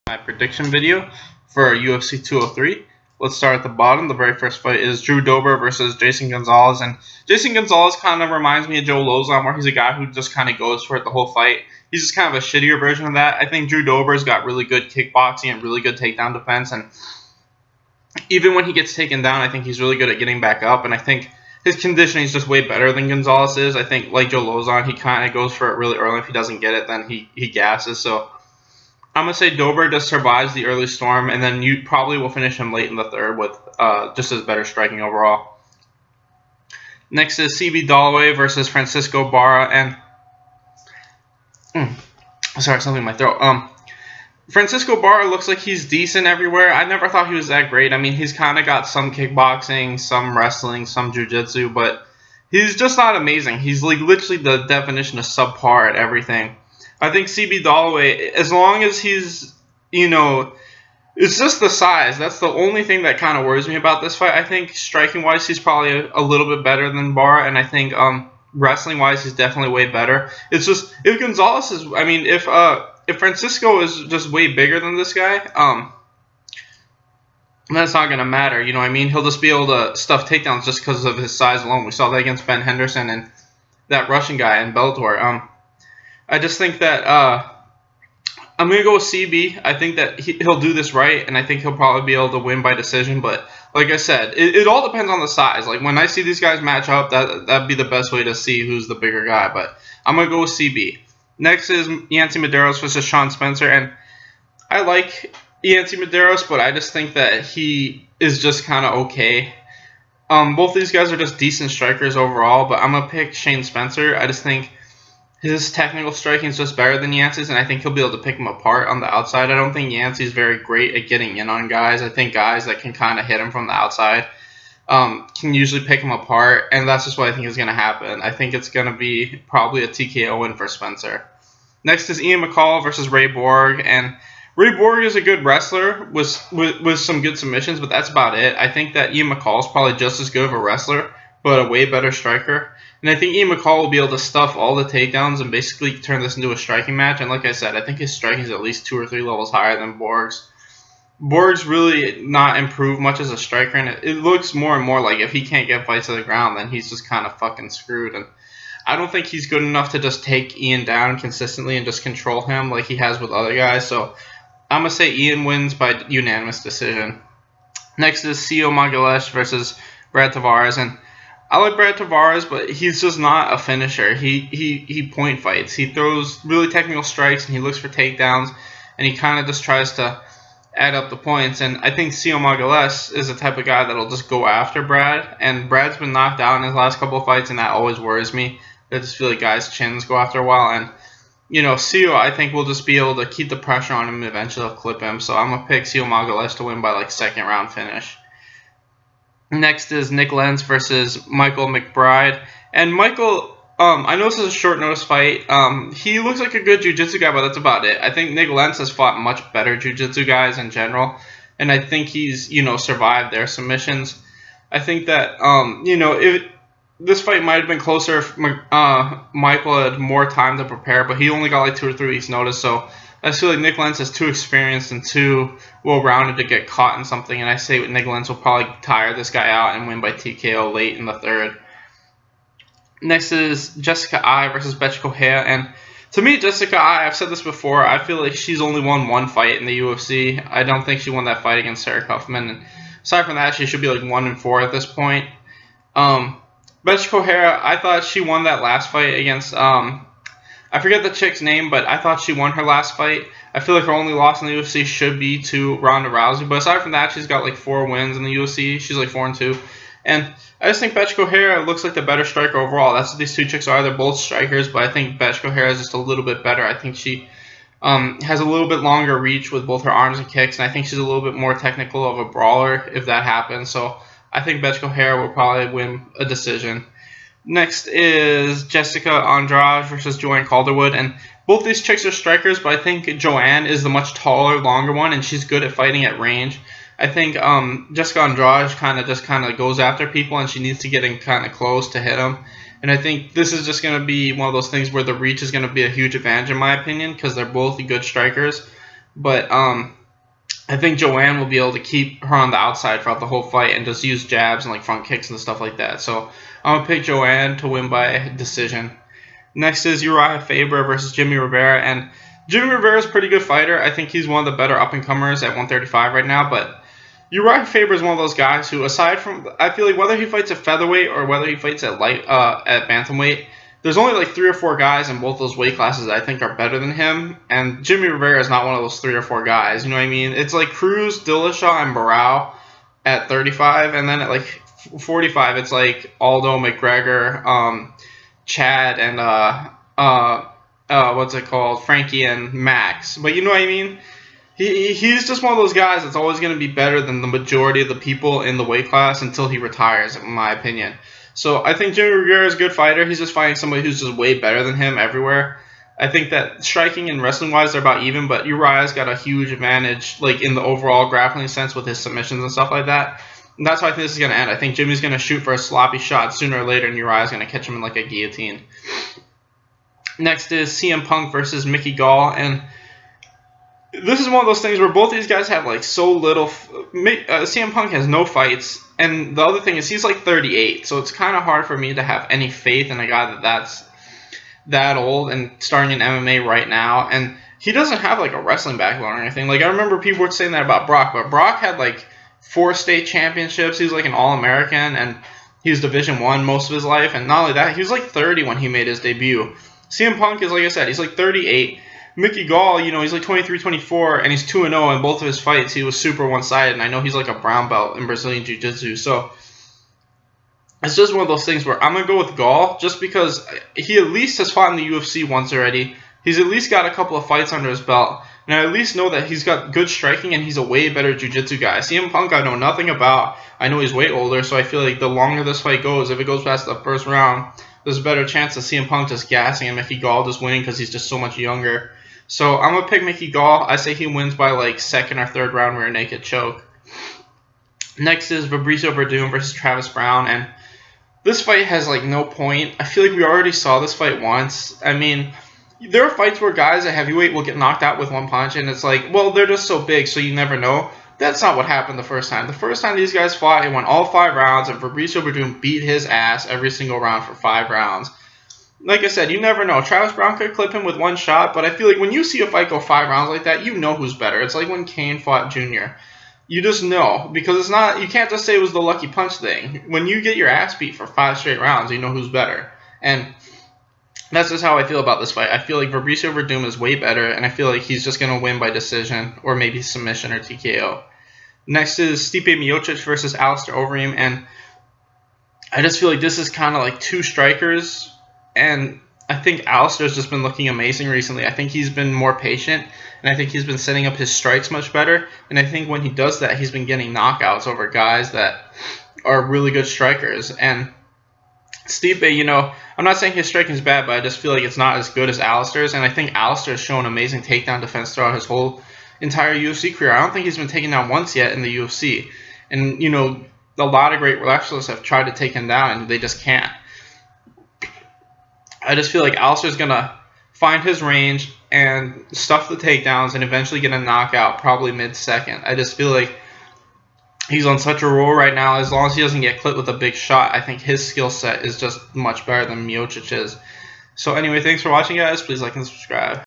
my prediction video for UFC 203. Let's start at the bottom. The very first fight is Drew Dober versus Jason Gonzalez, and Jason Gonzalez kind of reminds me of Joe Lauzon, where he's a guy who just kind of goes for it the whole fight. He's just kind of a shittier version of that. I think Drew Dober's got really good kickboxing and really good takedown defense, and even when he gets taken down, I think he's really good at getting back up, and I think his conditioning is just way better than Gonzalez is. I think, like Joe Lauzon, he kind of goes for it really early. If he doesn't get it, then he gasses. So I'm going to say Dober just survives the early storm, and then you probably will finish him late in the third with just as better striking overall. Next is CB Dollaway versus Francisco Barra, and sorry, something in my throat. Francisco Barra looks like he's decent everywhere. I never thought he was that great. I mean, he's kind of got some kickboxing, some wrestling, some jiu-jitsu, but he's just not amazing. He's like literally the definition of subpar at everything. I think CB Dollaway, as long as he's, it's just the size. That's the only thing that kind of worries me about this fight. I think striking-wise, he's probably a little bit better than Barra, and I think wrestling-wise, he's definitely way better. It's just, if Gonzalez is, I mean, if Francisco is just way bigger than this guy, that's not going to matter. You know what I mean? He'll just be able to stuff takedowns just because of his size alone. We saw that against Ben Henderson and that Russian guy in Bellator. I just think that I'm going to go with CB. I think that he'll do this right, and I think he'll probably be able to win by decision. But like I said, it all depends on the size. Like when I see these guys match up, that'd be the best way to see who's the bigger guy. But I'm going to go with CB. Next is Yancy Medeiros versus Sean Spencer, and I like Yancy Medeiros, but I just think that he is just kind of okay. Both these guys are just decent strikers overall, but I'm going to pick Shane Spencer. I just think his technical striking is just better than Yancy's, and I think he'll be able to pick him apart on the outside. I don't think Yancy's very great at getting in on guys. I think guys that can kind of hit him from the outside can usually pick him apart, and that's just what I think is going to happen. I think it's going to be probably a TKO win for Spencer. Next is Ian McCall versus Ray Borg, and Ray Borg is a good wrestler with some good submissions, but that's about it. I think that Ian McCall is probably just as good of a wrestler, but a way better striker. And I think Ian McCall will be able to stuff all the takedowns and basically turn this into a striking match. And like I said, I think his striking is at least 2 or 3 levels higher than Borg's. Borg's really not improved much as a striker, and it looks more and more like if he can't get fights to the ground, then he's just kind of fucking screwed. And I don't think he's good enough to just take Ian down consistently and just control him like he has with other guys. So I'm going to say Ian wins by unanimous decision. Next is Sio Magalhães versus Brad Tavares, and I like Brad Tavares, but he's just not a finisher. He point fights. He throws really technical strikes, and he looks for takedowns, and he kind of just tries to add up the points. And I think Sio Magalhães is the type of guy that'll just go after Brad, and Brad's been knocked out in his last couple of fights, and that always worries me. I just feel like guys' chins go after a while, and Sio, I think, will just be able to keep the pressure on him and eventually he'll clip him. So I'm going to pick Sio Magalhães to win by like second round finish. Next is Nick Lentz versus Michael McBride. And Michael, I know this is a short notice fight. He looks like a good jiu-jitsu guy, but that's about it. I think Nick Lentz has fought much better jiu-jitsu guys in general, and I think he's, survived their submissions. I think that, if this fight might have been closer if Michael had more time to prepare, but he only got like 2 or 3 weeks notice, so I feel like Nick Lentz is too experienced and too well-rounded to get caught in something, and I say Nick Lentz will probably tire this guy out and win by TKO late in the third. Next is Jessica Eye versus Bethe Correia, and to me, Jessica Eye, I've said this before, I feel like she's only won 1 fight in the UFC. I don't think she won that fight against Sarah Kaufman, and aside from that, she should be like 1-4 at this point. Bethe Correia, I thought she won that last fight against I forget the chick's name, but I thought she won her last fight. I feel like her only loss in the UFC should be to Ronda Rousey. But aside from that, she's got like 4 wins in the UFC. She's like 4-2. And I just think Bethe Correia looks like the better striker overall. That's what these 2 chicks are. They're both strikers, but I think Bethe Correia is just a little bit better. I think she has a little bit longer reach with both her arms and kicks. And I think she's a little bit more technical of a brawler if that happens. So I think Bethe Correia will probably win a decision. Next is Jessica Andrade versus Joanne Calderwood, and both these chicks are strikers, but I think Joanne is the much taller, longer one, and she's good at fighting at range. I think Jessica Andrade kind of goes after people, and she needs to get in kind of close to hit them. And I think this is just going to be one of those things where the reach is going to be a huge advantage in my opinion because they're both good strikers. But I think Joanne will be able to keep her on the outside throughout the whole fight and just use jabs and like front kicks and stuff like that. So I'm gonna pick Joanne to win by decision. Next is Uriah Faber versus Jimmy Rivera, and Jimmy Rivera is a pretty good fighter. I think he's one of the better up and comers at 135 right now, but Uriah Faber is one of those guys who, aside from, I feel like whether he fights at featherweight or whether he fights at at bantamweight, there's only like 3 or 4 guys in both those weight classes that I think are better than him, and Jimmy Rivera is not one of those 3 or 4 guys. You know what I mean? It's like Cruz, Dillashaw, and Barao at 35, and then at like 45, it's like Aldo, McGregor, Chad, and what's it called, Frankie and Max. But you know what I mean? He's just one of those guys that's always going to be better than the majority of the people in the weight class until he retires, in my opinion. So I think Jimmy Rivera is a good fighter. He's just fighting somebody who's just way better than him everywhere. I think that striking and wrestling-wise, they're about even, but Uriah's got a huge advantage like in the overall grappling sense with his submissions and stuff like that. And that's how I think this is going to end. I think Jimmy's going to shoot for a sloppy shot sooner or later, and Uriah's going to catch him in like a guillotine. Next is CM Punk versus Mickey Gall, and this is one of those things where both these guys have like so little. CM Punk has no fights, and the other thing is he's like 38, so it's kind of hard for me to have any faith in a guy that's that old and starting in MMA right now. And he doesn't have like a wrestling background or anything. Like I remember people were saying that about Brock, but Brock had like 4 state championships. He was like an All-American, and he was Division I most of his life. And not only that, he was like 30 when he made his debut. CM Punk is, like I said, he's like 38. Mickey Gall, you know, he's like 23, 24, and he's 2-0 in both of his fights. He was super one-sided, and I know he's like a brown belt in Brazilian Jiu-Jitsu. So it's just one of those things where I'm going to go with Gall just because he at least has fought in the UFC once already. He's at least got a couple of fights under his belt. And I at least know that he's got good striking and he's a way better jiu-jitsu guy. CM Punk I know nothing about. I know he's way older, so I feel like the longer this fight goes, if it goes past the first round, there's a better chance of CM Punk just gassing and Mickey Gall just winning because he's just so much younger. So I'm going to pick Mickey Gall. I say he wins by like second or third round rear naked choke. Next is Fabricio Werdum versus Travis Browne, and this fight has like no point. I feel like we already saw this fight once. I mean, there are fights where guys at heavyweight will get knocked out with one punch, and it's like, well, they're just so big, so you never know. That's not what happened the first time. The first time these guys fought, it went all 5 rounds, and Fabricio Werdum beat his ass every single round for 5 rounds. Like I said, you never know. Travis Browne could clip him with one shot, but I feel like when you see a fight go 5 rounds like that, you know who's better. It's like when Kane fought Jr. You just know, because it's not, you can't just say it was the lucky punch thing. When you get your ass beat for 5 straight rounds, you know who's better. And that's just how I feel about this fight. I feel like Fabricio Werdum is way better, and I feel like he's just going to win by decision or maybe submission or TKO. Next is Stipe Miocic versus Alistair Overeem, and I just feel like this is kind of like 2 strikers, and I think Alistair's just been looking amazing recently. I think he's been more patient, and I think he's been setting up his strikes much better, and I think when he does that, he's been getting knockouts over guys that are really good strikers. And Stipe, you know, I'm not saying his striking is bad, but I just feel like it's not as good as Alistair's, and I think Alistair's shown amazing takedown defense throughout his whole entire UFC career. I don't think he's been taken down once yet in the UFC. And, you know, a lot of great wrestlers have tried to take him down, and they just can't. I just feel like Alistair's going to find his range and stuff the takedowns and eventually get a knockout probably mid-second. I just feel like he's on such a roll right now. As long as he doesn't get clipped with a big shot, I think his skill set is just much better than Miocic's. So anyway, thanks for watching, guys. Please like and subscribe.